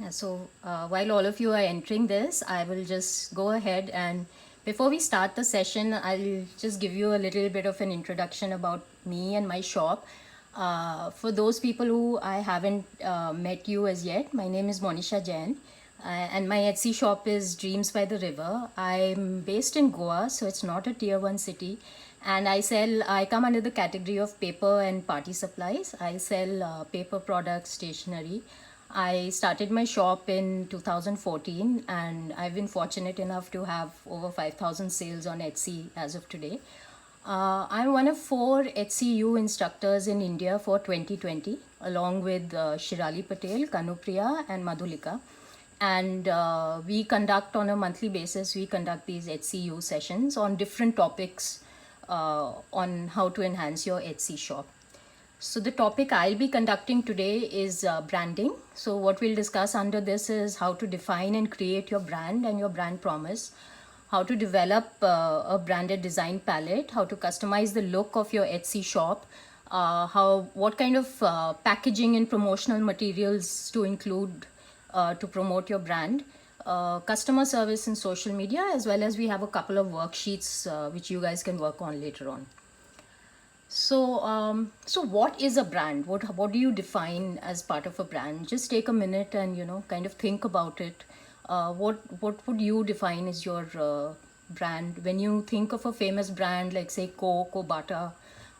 While all of you are entering this, I will just go ahead and before we start the session, I'll just give you a little bit of an introduction about me and my shop. For those people who I haven't met you as yet, my name is Monisha Jain, and my Etsy shop is Dreams by the River. I'm based in Goa, so it's not a tier 1 city, and I come under the category of paper and party supplies. I sell paper products, stationery. I started my shop in 2014, and I've been fortunate enough to have over 5,000 sales on Etsy as of today. I'm one of 4 HCU instructors in India for 2020, along with Shirali Patel, Kanupriya, and Madhulika. And we conduct on a monthly basis, we conduct these HCU sessions on different topics on how to enhance your Etsy shop. So the topic I'll be conducting today is branding. So what we'll discuss under this is how to define and create your brand and your brand promise, how to develop a branded design palette, how to customize the look of your Etsy shop, what kind of packaging and promotional materials to include to promote your brand, customer service and social media, as well as we have a couple of worksheets which you guys can work on later on. So what is a brand? What do you define as part of a brand? Just take a minute and kind of think about it. What would you define as your brand when you think of a famous brand like say Coke or Bata?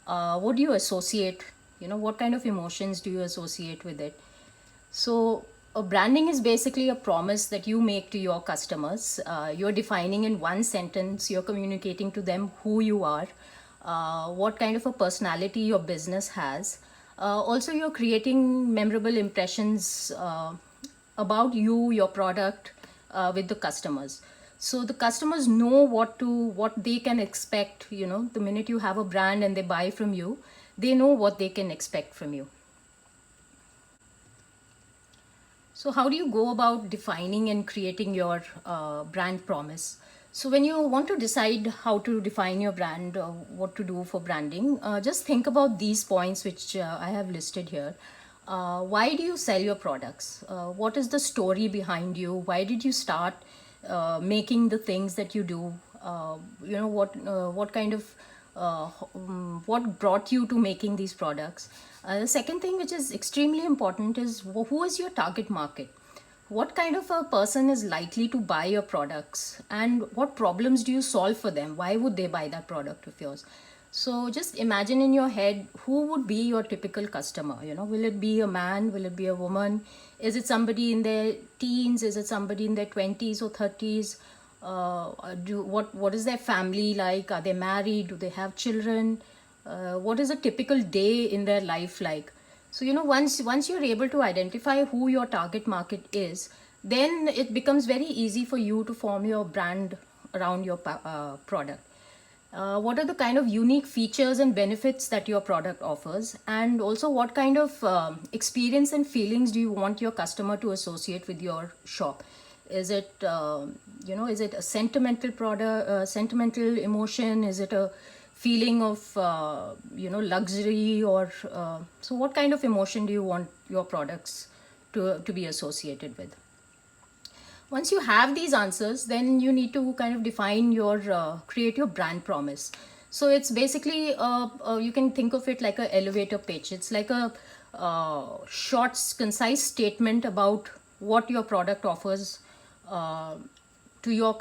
What do you associate? What kind of emotions do you associate with it? So a branding is basically a promise that you make to your customers. You're defining in one sentence. You're communicating to them who you are. What kind of a personality your business has. Also, you're creating memorable impressions about you, your product, with the customers. So the customers know what they can expect. The minute you have a brand and they buy from you, they know what they can expect from you. So how do you go about defining and creating your brand promise? So when you want to decide how to define your brand, what to do for branding, just think about these points which I have listed here. Why do you sell your products? What is the story behind you? Why did you start making the things that you do? What kind of what brought you to making these products? The second thing which is extremely important is who is your target market? What kind of a person is likely to buy your products, and what problems do you solve for them? Why would they buy that product of yours? So just imagine in your head who would be your typical customer. Will it be a man? Will it be a woman? Is it somebody in their teens? Is it somebody in their 20s or 30s? What is their family like? Are they married? Do they have children? What is a typical day in their life like? So once you're able to identify who your target market is, then it becomes very easy for you to form your brand around your product. What are the kind of unique features and benefits that your product offers, and also what kind of experience and feelings do you want your customer to associate with your shop? Is it is it a sentimental product, sentimental emotion? Is it a feeling of luxury, or so what kind of emotion do you want your products to be associated with? Once you have these answers, then you need to kind of define your create your brand promise. So it's basically you can think of it like an elevator pitch. It's like a short concise statement about what your product offers to your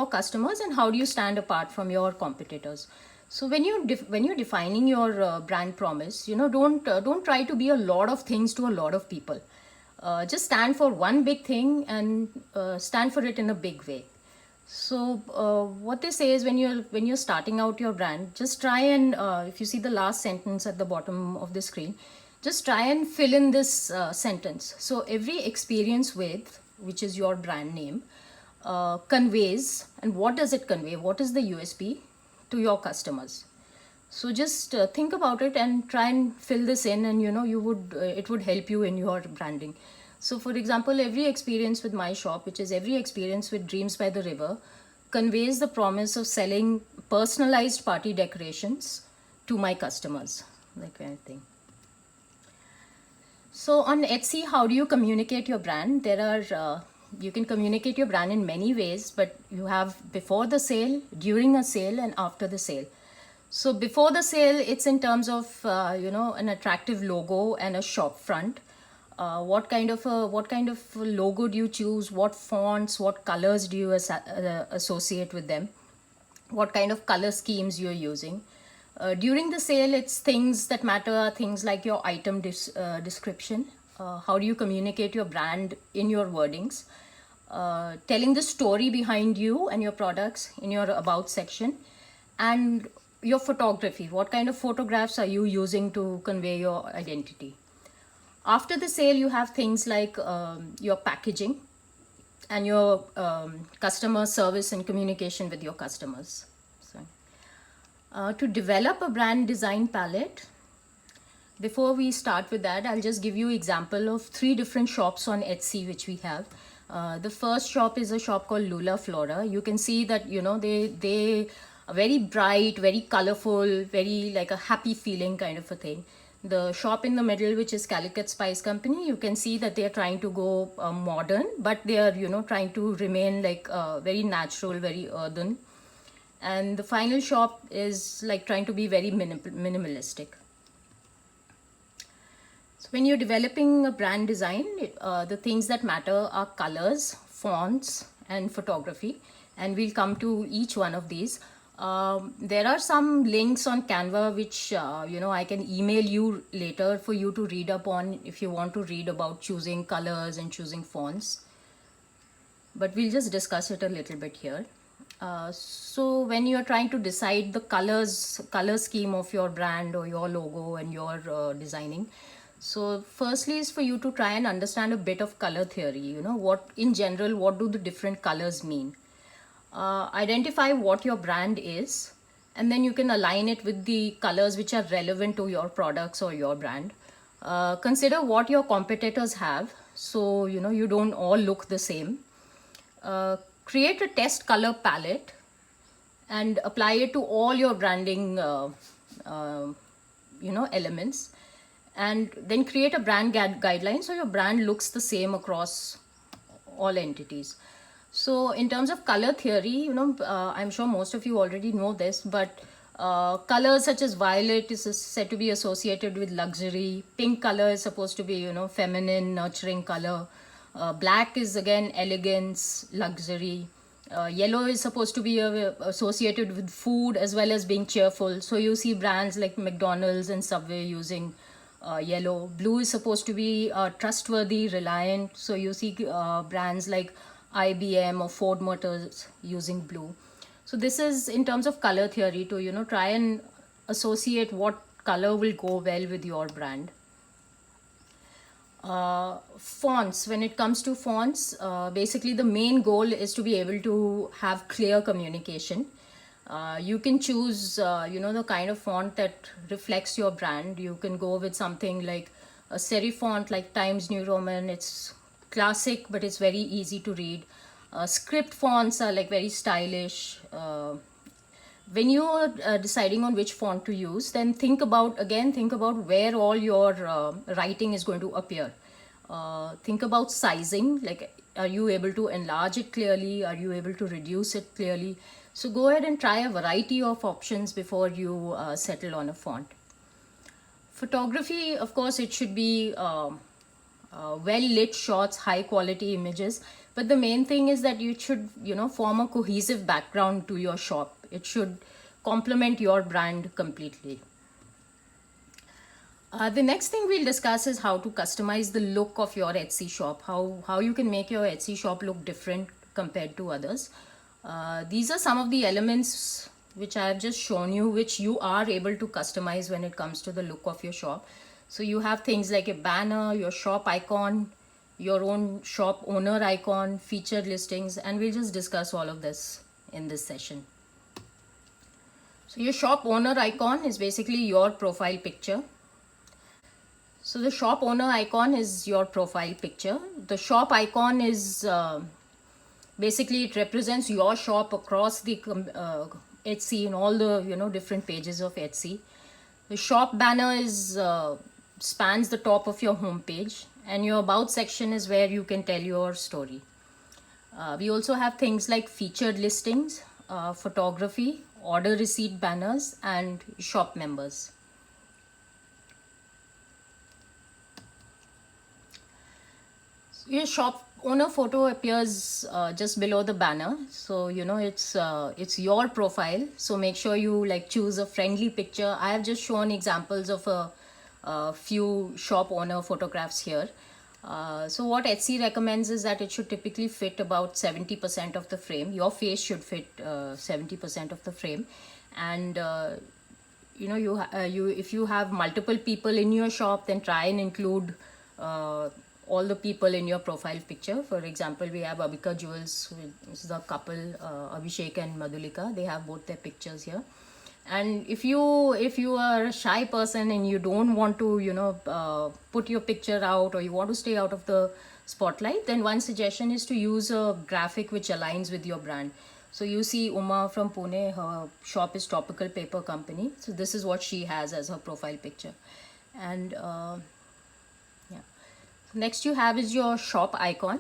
customers, and how do you stand apart from your competitors. So when you're defining your brand promise, don't try to be a lot of things to a lot of people. Just stand for one big thing and stand for it in a big way. So what they say is when you're starting out your brand, just try and if you see the last sentence at the bottom of the screen, just try and fill in this sentence. So every experience with, which is your brand name, conveys, and what does it convey? What is the USP to your customers? So just think about it and try and fill this in, and it would help you in your branding. So for example, every experience with my shop, which is every experience with Dreams by the River, conveys the promise of selling personalized party decorations to my customers, like anything. So on Etsy, how do you communicate your brand? There are you can communicate your brand in many ways, but you have before the sale, during a sale, and after the sale. So before the sale, it's in terms of an attractive logo and a shop front. What kind of logo do you choose? What fonts? What colors do you associate with them? What kind of color schemes you're using? During the sale, it's things that matter, things like your item description. How do you communicate your brand in your wordings? Telling the story behind you and your products in your about section, and your photography. What kind of photographs are you using to convey your identity? After the sale, you have things like your packaging and your customer service and communication with your customers. So, to develop a brand design palette, before we start with that, I'll just give you example of 3 different shops on Etsy which we have. The first shop is a shop called Lula Flora. You can see that they are very bright, very colorful, very like a happy feeling kind of a thing. The shop in the middle, which is Calicut Spice Company, you can see that they are trying to go modern, but they are trying to remain like very natural, very earthen. And the final shop is like trying to be very minimalistic. So when you're developing a brand design, the things that matter are colors, fonts, and photography. And we'll come to each one of these. There are some links on Canva which I can email you later for you to read up on if you want to read about choosing colors and choosing fonts. But we'll just discuss it a little bit here. So when you're trying to decide the color scheme of your brand or your logo and your designing, so firstly is for you to try and understand a bit of color theory. What in general, what do the different colors mean? Identify what your brand is, and then you can align it with the colors which are relevant to your products or your brand. Consider what your competitors have, so you don't all look the same. Create a test color palette and apply it to all your branding elements, and then create a brand guideline so your brand looks the same across all entities. So in terms of color theory, I'm sure most of you already know this, but colors such as violet is said to be associated with luxury. Pink color is supposed to be feminine, nurturing color. Black is again elegance, luxury. Yellow is supposed to be associated with food as well as being cheerful. So you see brands like McDonald's and Subway using yellow. Blue is supposed to be trustworthy, reliant. So you see brands like IBM or Ford Motors using blue. So this is in terms of color theory to try and associate what color will go well with your brand. Fonts, when it comes to fonts, basically the main goal is to be able to have clear communication. You can choose the kind of font that reflects your brand. You can go with something like a serif font like Times New Roman. It's classic, but it's very easy to read. Script fonts are like very stylish. When you're deciding on which font to use, then think about where all your writing is going to appear. Think about sizing, like are you able to enlarge it clearly, are you able to reduce it clearly? So go ahead and try a variety of options before you settle on a font. Photography, of course, it should be well lit shots, high quality images, but the main thing is that you should form a cohesive background to your shop. It should complement your brand completely. The next thing we'll discuss is how to customize the look of your Etsy shop, how you can make your Etsy shop look different compared to others. These are some of the elements which I have just shown you, which you are able to customize when it comes to the look of your shop. So you have things like a banner, your shop icon, your own shop owner icon, featured listings, and we'll just discuss all of this in this session. So your shop owner icon is basically your profile picture. So the shop owner icon is your profile picture. The shop icon is basically it represents your shop across the Etsy and all the different pages of Etsy. The shop banner is spans the top of your home page, and your about section is where you can tell your story. We also have things like featured listings, photography, order receipt banners, and shop members. Your shop owner photo appears just below the banner, so it's your profile. So make sure you like choose a friendly picture. I have just shown examples of a few shop owner photographs here. So what Etsy recommends is that it should typically fit about 70% of the frame. Your face should fit 70% of the frame, and you if you have multiple people in your shop, then try and include all the people in your profile picture. For example, we have Abhika Jewels, this is a couple, Abhishek and Madhulika. They have both their pictures here. And if you are a shy person and you don't want to put your picture out, or you want to stay out of the spotlight, then one suggestion is to use a graphic which aligns with your brand. So you see Uma from Pune, her shop is Tropical Paper Company. So this is what she has as her profile picture. And next you have is your shop icon.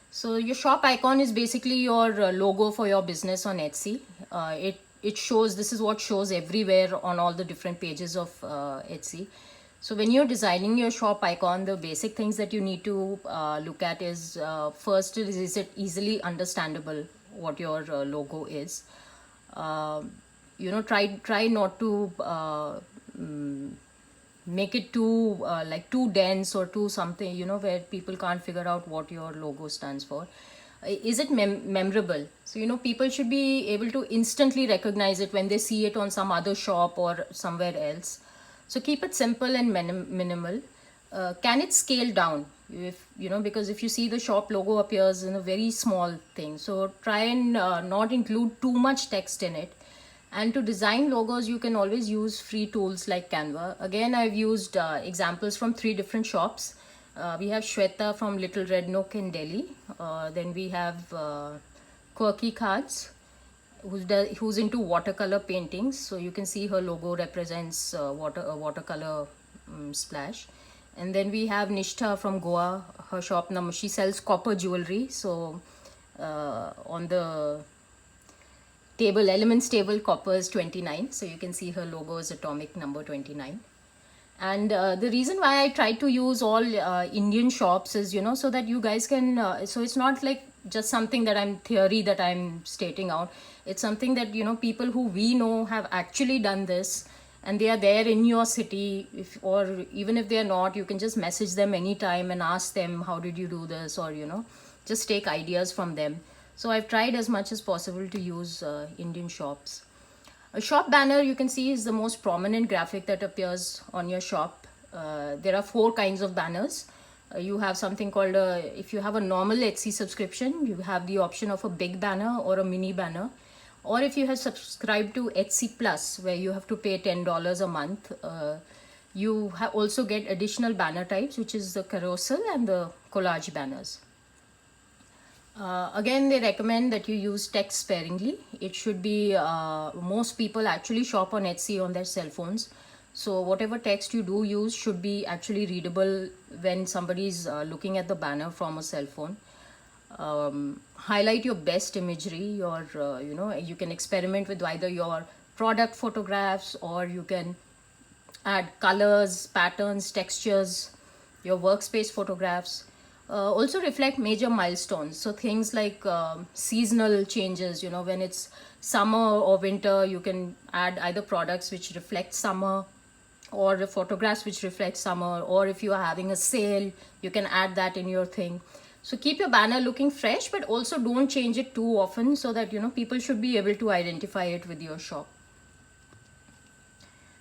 So your shop icon is basically your logo for your business on Etsy. It shows, this is what shows everywhere on all the different pages of Etsy. So when you're designing your shop icon, the basic things that you need to look at is first, is it easily understandable what your logo is. Try not to make it too too dense or too something where people can't figure out what your logo stands for. Is it memorable? So people should be able to instantly recognize it when they see it on some other shop or somewhere else. So keep it simple and minimal. Can it scale down? Because if you see the shop logo appears in a very small thing, so try and not include too much text in it. And to design logos, you can always use free tools like Canva. Again, I've used examples from 3 different shops. We have Shweta from Little Red Nook in Delhi. Then we have Quirky Cards, who's into watercolor paintings. So you can see her logo represents a watercolor splash. And then we have Nishtha from Goa. Her shop number, she sells copper jewelry. So on the table, elements table, copper is 29. So you can see her logo is atomic number 29. And the reason why I try to use all Indian shops is, so that you guys can, so it's not like just something that I'm stating out. It's something that, people who we know have actually done this, and they are there in your city. Or even if they are not, you can just message them anytime and ask them, how did you do this? Or, just take ideas from them. So I've tried as much as possible to use Indian shops. A shop banner, you can see, is the most prominent graphic that appears on your shop. There are 4 kinds of banners. You have something called if you have a normal Etsy subscription, you have the option of a big banner or a mini banner. Or if you have subscribed to Etsy Plus, where you have to pay $10 a month, you also get additional banner types, which is the carousel and the collage banners. Again, they recommend that you use text sparingly. It should be, most people actually shop on Etsy on their cell phones. So whatever text you do use should be actually readable when somebody's looking at the banner from a cell phone. Highlight your best imagery. You can experiment with either your product photographs, or you can add colors, patterns, textures, your workspace photographs. Also reflect major milestones. So things like seasonal changes, when it's summer or winter, you can add either products which reflect summer, or photographs which reflect summer. Or if you are having a sale, you can add that in your thing. So keep your banner looking fresh, but also don't change it too often, so that people should be able to identify it with your shop.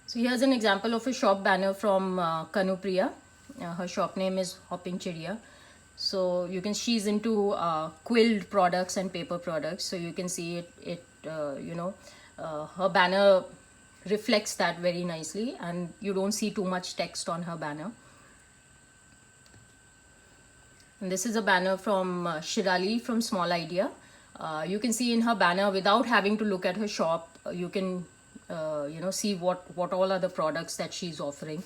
So here's an example of a shop banner from Kanupriya. Her shop name is Hopping Chidiya. So she's into quilled products and paper products. So you can see her banner reflects that very nicely, and you don't see too much text on her banner. And this is a banner from Shirali from Small Idea. You can see in her banner, without having to look at her shop, you can see what all are the products that she's offering.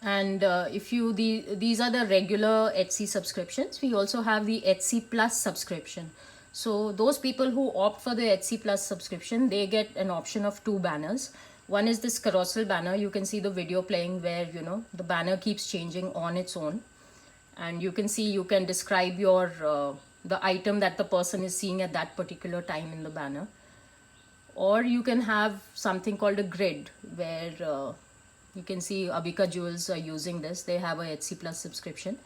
And if you these are the regular Etsy subscriptions. We also have the Etsy Plus subscription. So those people who opt for the Etsy Plus subscription, they get an option of two banners. One is this carousel banner. You can see the video playing where, you know, the banner keeps changing on its own, and you can see, you can describe your the item that the person is seeing at that particular time in the banner. Or you can have something called a grid, where you can see Abika Jewels are using this. They have a Etsy Plus subscription,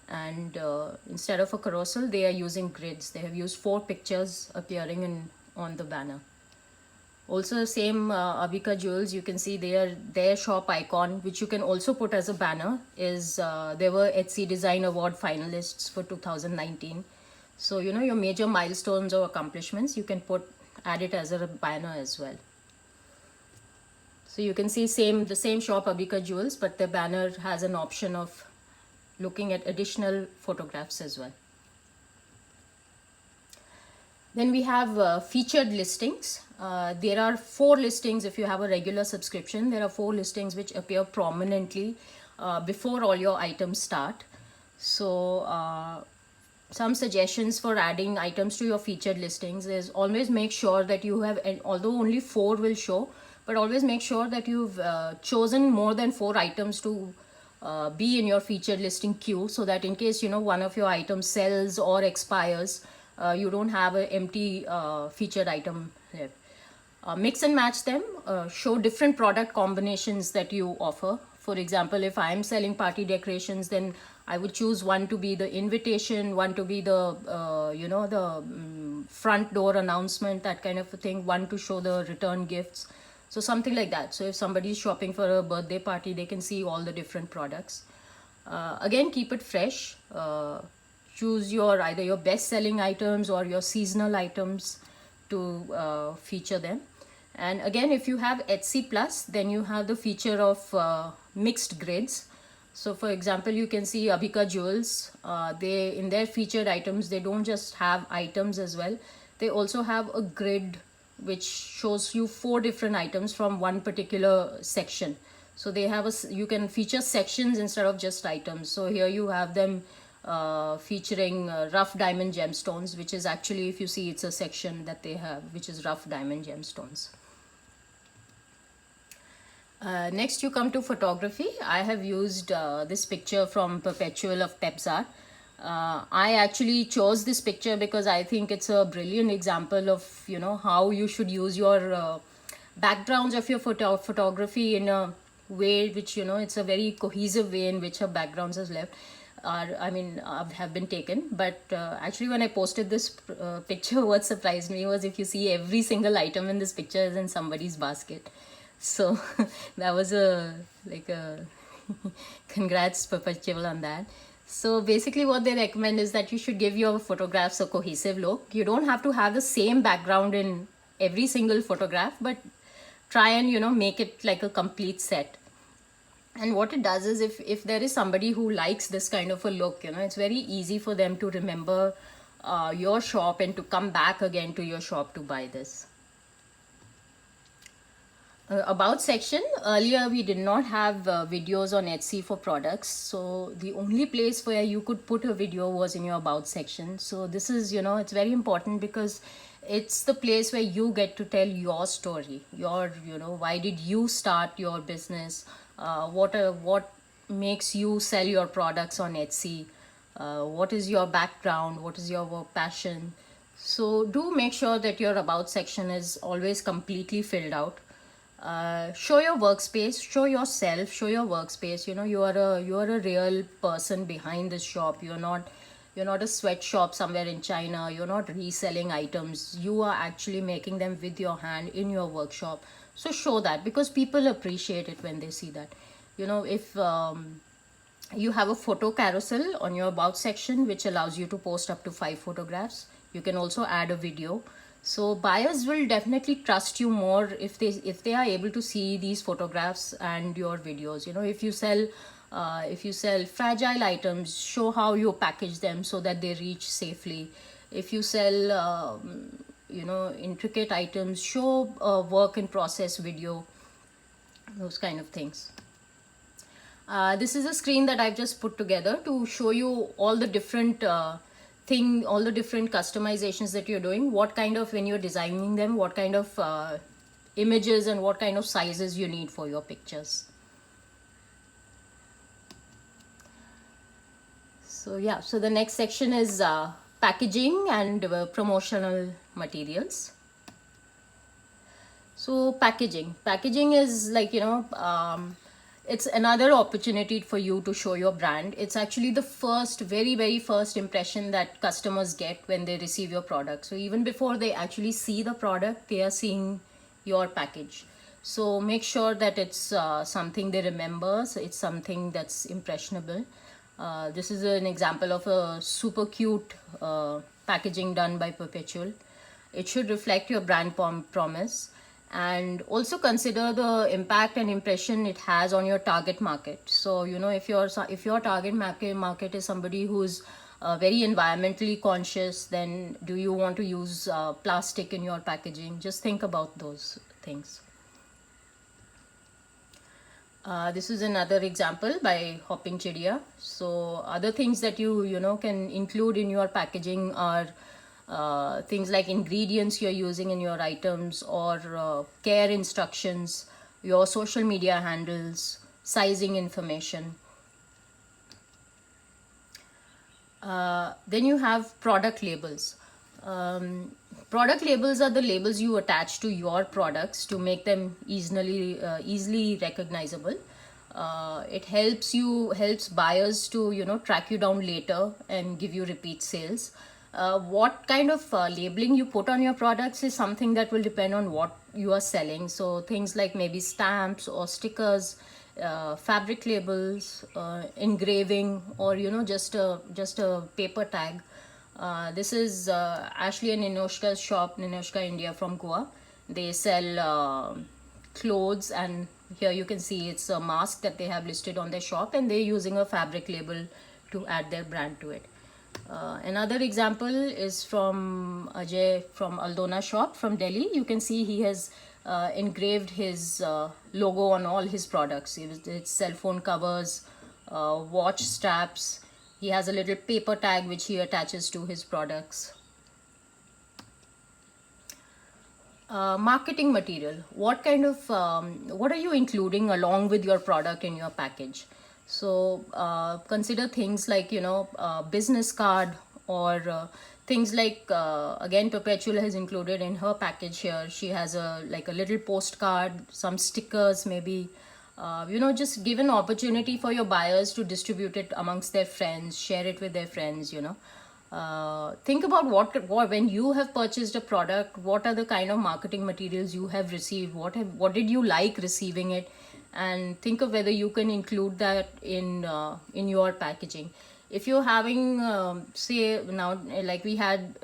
and instead of a carousel, they are using grids. They have used 4 pictures appearing on the banner. Also, same Abika Jewels, you can see their shop icon, which you can also put as a banner, is they were Etsy Design Award finalists for 2019. So, you know, your major milestones or accomplishments, you can add it as a banner as well. So you can see the same shop, Abika Jewels, but the banner has an option of looking at additional photographs as well. Then we have featured listings. There are 4 listings. If you have a regular subscription, there are 4 listings which appear prominently before all your items start. So some suggestions for adding items to your featured listings is, always make sure that you have, and although only 4 will show, but always make sure that you've chosen more than 4 items to be in your featured listing queue, so that in case, you know, one of your items sells or expires, you don't have an empty featured item left. Mix and match them. Show different product combinations that you offer. For example, if I'm selling party decorations, then I would choose one to be the invitation, one to be the you know, the front door announcement, that kind of a thing, one to show the return gifts. So something like that. So if somebody is shopping for a birthday party, they can see all the different products. Again, keep it fresh. Choose either your best selling items or your seasonal items to feature them. And again, if you have Etsy Plus, then you have the feature of mixed grids. So for example, you can see Abika Jewels, they, in their featured items, they don't just have items as well. They also have a grid which shows you 4 different items from one particular section. So they have you can feature sections instead of just items. So here you have them featuring rough diamond gemstones, which is actually, if you see, it's a section that they have, which is rough diamond gemstones. Next, you come to photography. I have used this picture from Perpetual of Pebzar. I actually chose this picture because I think it's a brilliant example of, you know, how you should use your backgrounds of your photography in a way which, you know, it's a very cohesive way in which her backgrounds has left. Have been taken. But actually, when I posted this picture, what surprised me was, if you see, every single item in this picture is in somebody's basket. So that was congrats Perpetual on that. So basically what they recommend is that you should give your photographs a cohesive look. You don't have to have the same background in every single photograph, but try and, you know, make it like a complete set. And what it does is, if there is somebody who likes this kind of a look, you know, it's very easy for them to remember your shop and to come back again to your shop to buy this. About section. Earlier we did not have videos on Etsy for products, so the only place where you could put a video was in your about section. So this is, you know, it's very important because it's the place where you get to tell your story, your, you know, why did you start your business, what makes you sell your products on Etsy, what is your background, what is your work passion. So do make sure that your about section is always completely filled out. Show your workspace, show yourself, show your workspace. You know, you are a real person behind this shop. You're not a sweatshop somewhere in China. You're not reselling items. You are actually making them with your hand in your workshop. So show that, because people appreciate it when they see that. You know, if you have a photo carousel on your about section, which allows you to post up to 5 photographs. You can also add a video. So buyers will definitely trust you more if they are able to see these photographs and your videos. You know, if you sell fragile items, show how you package them so that they reach safely. If you sell you know, intricate items, show a work in process video, those kind of things. This is a screen that I've just put together to show you all the different all the different customizations that you're doing, what kind of, when you're designing them, what kind of images and what kind of sizes you need for your pictures. So yeah, so the next section is packaging and promotional materials. So packaging is like, it's another opportunity for you to show your brand. It's actually the very first impression that customers get when they receive your product. So even before they actually see the product, they are seeing your package. So make sure that it's something they remember. So it's something that's impressionable. This is an example of a super cute packaging done by Perpetual. It should reflect your brand promise, and also consider the impact and impression it has on your target market. So if your target market is somebody who's very environmentally conscious, then do you want to use plastic in your packaging? Just think about those things. This is another example by Hopping Chidiya. So other things that you can include in your packaging are things like ingredients you're using in your items, or care instructions, your social media handles, sizing information. Then you have product labels. Product labels are the labels you attach to your products to make them easily recognizable. It helps buyers to track you down later and give you repeat sales. What kind of labeling you put on your products is something that will depend on what you are selling. So things like maybe stamps or stickers, fabric labels, engraving, or just a paper tag. This is Ashley and Ninoshka's shop, Ninoshka India from Goa. They sell clothes, and here you can see it's a mask that they have listed on their shop, and they're using a fabric label to add their brand to it. Another example is from Ajay from Aldona shop from Delhi. You can see he has engraved his logo on all his products. It's cell phone covers, watch straps. He has a little paper tag which he attaches to his products. Marketing material. What kind of what are you including along with your product in your package? So consider things like business card, or things like again, Perpetual has included in her package here. She has a little postcard, some stickers maybe. Just give an opportunity for your buyers to distribute it amongst their friends, share it with their friends. Think about what when you have purchased a product, what are the kind of marketing materials you have received, what did you like receiving it, and think of whether you can include that in your packaging. If you're having say now, like we had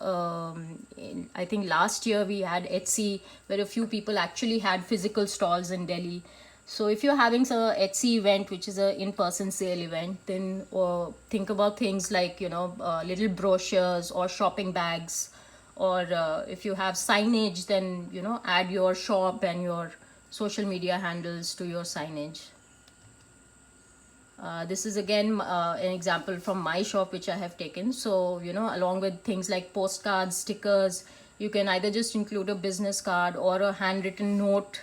I think last year we had Etsy, where a few people actually had physical stalls in Delhi. So if you're having a Etsy event, which is a in-person sale event, then think about things like little brochures or shopping bags, or if you have signage, then add your shop and your social media handles to your signage. This is again an example from my shop which I have taken. So along with things like postcards, stickers, you can either just include a business card or a handwritten note,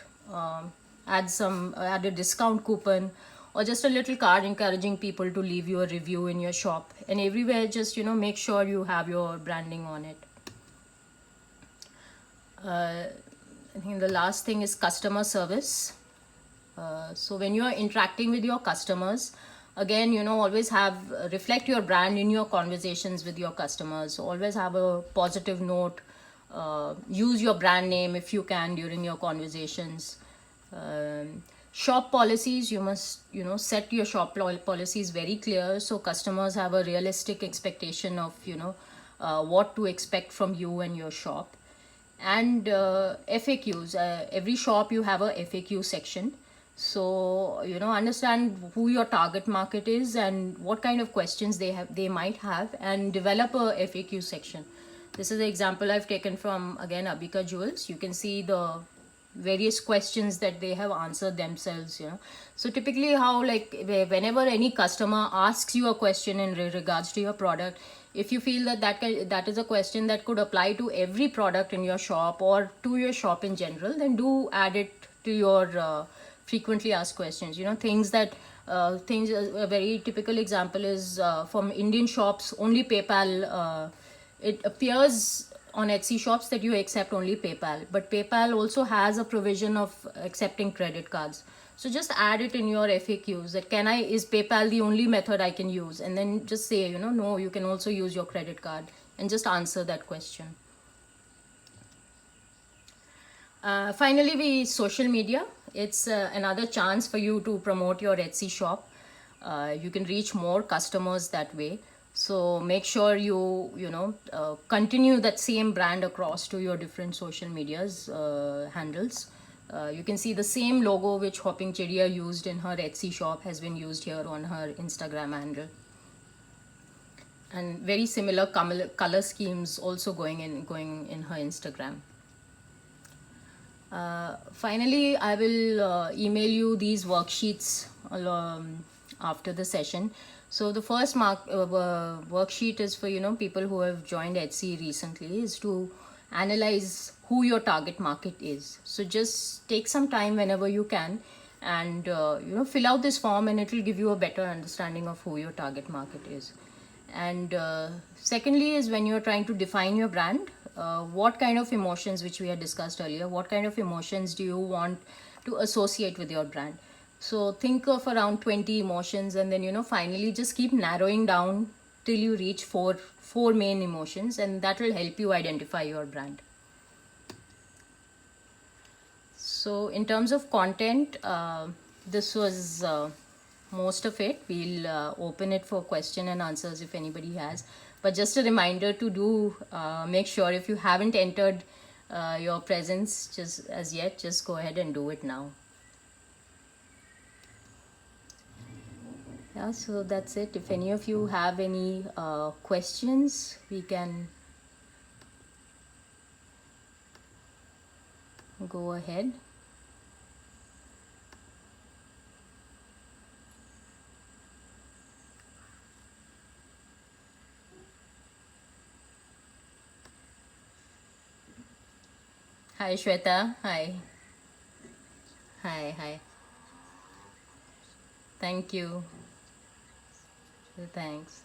add a discount coupon, or just a little card encouraging people to leave you a review in your shop. And everywhere, just make sure you have your branding on it. I think the last thing is customer service. So when you are interacting with your customers, again, always reflect your brand in your conversations with your customers. So always have a positive note. Use your brand name if you can during your conversations. Shop policies, you must set your shop policies very clear, so customers have a realistic expectation of what to expect from you and your shop. And FAQs, every shop you have a FAQ section. So understand who your target market is and what kind of questions they might have, and develop a FAQ section. This is the example I've taken from, again, Abika Jewels. You can see the various questions that they have answered themselves, you know. So typically how, like, whenever any customer asks you a question in regards to your product, if you feel that that is a question that could apply to every product in your shop or to your shop in general, then do add it to your frequently asked questions. You know, things that things a very typical example is from Indian shops, only PayPal. It appears on Etsy shops that you accept only PayPal, but PayPal also has a provision of accepting credit cards. So just add it in your FAQs that is PayPal the only method I can use, and then just say, you know, no, you can also use your credit card, and just answer that question. Finally, social media. It's another chance for you to promote your Etsy shop. You can reach more customers that way. So make sure you continue that same brand across to your different social medias handles. You can see the same logo which Hopping Chidiya used in her Etsy shop has been used here on her Instagram handle, and very similar color schemes also going in her Instagram. Finally, I will email you these worksheets after the session. So the first worksheet is for, you know, people who have joined Etsy recently, is to analyze who your target market is. So just take some time whenever you can, and fill out this form, and it will give you a better understanding of who your target market is. And secondly is, when you're trying to define your brand, what kind of emotions, which we had discussed earlier, what kind of emotions do you want to associate with your brand? So think of around 20 emotions, and then, you know, finally just keep narrowing down till you reach four main emotions, and that will help you identify your brand. So in terms of content, this was most of it. We'll open it for question and answers if anybody has. But just a reminder to do make sure, if you haven't entered your presence just as yet, just go ahead and do it now. Yeah, so that's it. If any of you have any questions, we can go ahead. Hi, Shweta. Hi. Hi. Thank you. Thanks.